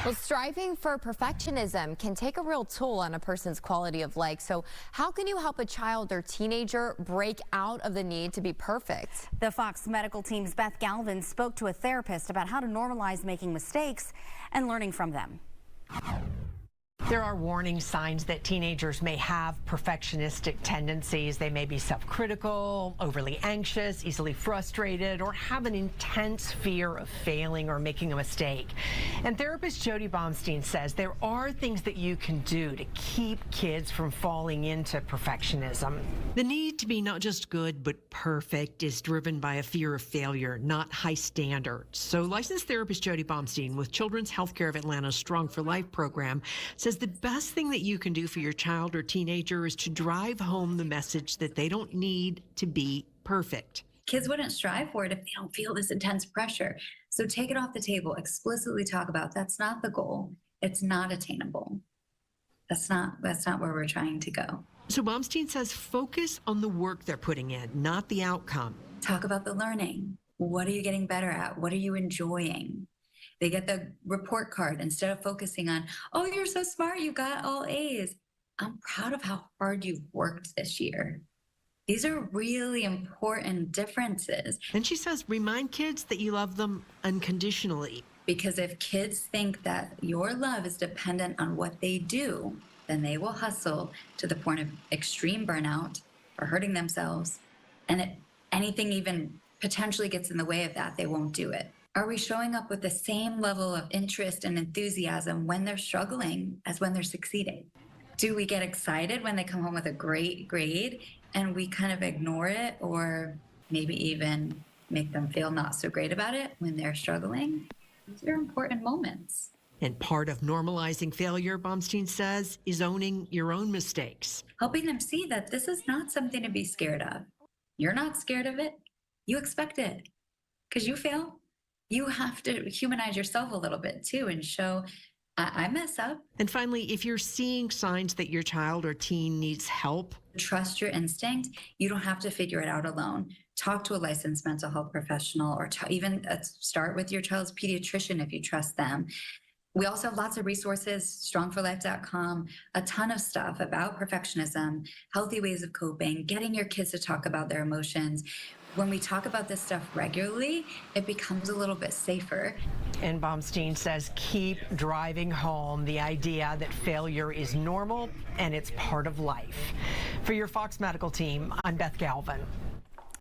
Well, striving for perfectionism can take a real toll on a person's quality of life. So how can you help a child or teenager break out of the need to be perfect? The Fox medical team's Beth Galvin spoke to a therapist about how to normalize making mistakes and learning from them. There are warning signs that teenagers may have perfectionistic tendencies. They may be self-critical, overly anxious, easily frustrated, or have an intense fear of failing or making a mistake. And therapist Jody Baumstein says there are things that you can do to keep kids from falling into perfectionism. The need to be not just good, but perfect is driven by a fear of failure, not high standards. So licensed therapist Jody Baumstein with Children's Healthcare of Atlanta's Strong for Life program says the best thing that you can do for your child or teenager is to drive home the message that they don't need to be perfect. Kids wouldn't strive for it if they don't feel this intense pressure. So take it off the table, explicitly talk about that's not the goal. It's not attainable. That's not where we're trying to go. So Baumstein says focus on the work they're putting in, not the outcome. Talk about the learning. What are you getting better at? What are you enjoying? They get the report card instead of focusing on, oh, you're so smart, you got all A's. I'm proud of how hard you've worked this year. These are really important differences. And she says, remind kids that you love them unconditionally. Because if kids think that your love is dependent on what they do, then they will hustle to the point of extreme burnout or hurting themselves. And if anything even potentially gets in the way of that, they won't do it. Are we showing up with the same level of interest and enthusiasm when they're struggling as when they're succeeding? Do we get excited when they come home with a great grade and we kind of ignore it or maybe even make them feel not so great about it when they're struggling? These are important moments. And part of normalizing failure, Baumstein says, is owning your own mistakes. Helping them see that this is not something to be scared of. You're not scared of it. You expect it because you fail. You have to humanize yourself a little bit too and show I mess up. And finally, if you're seeing signs that your child or teen needs help, trust your instinct. You don't have to figure it out alone. Talk to a licensed mental health professional or even start with your child's pediatrician if you trust them. We also have lots of resources, strongforlife.com, a ton of stuff about perfectionism, healthy ways of coping, getting your kids to talk about their emotions. When we talk about this stuff regularly, it becomes a little bit safer. And Baumstein says keep driving home the idea that failure is normal and it's part of life. For your Fox Medical team, I'm Beth Galvin.